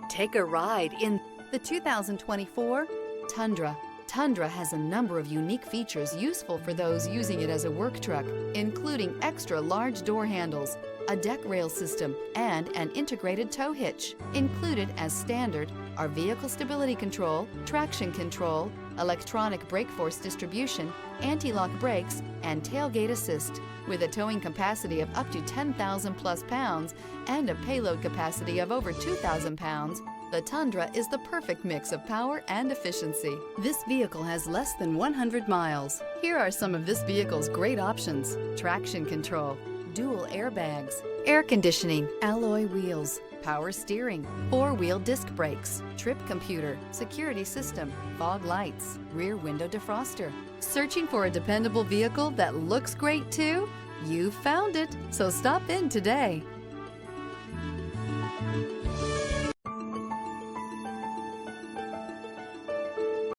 Take a ride in the 2024 Tundra. Tundra has a number of unique features useful for those using it as a work truck, including extra large door handles, a deck rail system, and an integrated tow hitch. Included as standard are vehicle stability control, traction control, electronic brake force distribution, anti-lock brakes, and tailgate assist. With a towing capacity of up to 10,000 plus pounds and a payload capacity of over 2,000 pounds, the Tundra is the perfect mix of power and efficiency. This vehicle has less than 100 miles. Here are some of this vehicle's great options: traction control, dual airbags, air conditioning, alloy wheels, power steering, four-wheel disc brakes, trip computer, security system, fog lights, rear window defroster. Searching for a dependable vehicle that looks great too? You found it, so stop in today.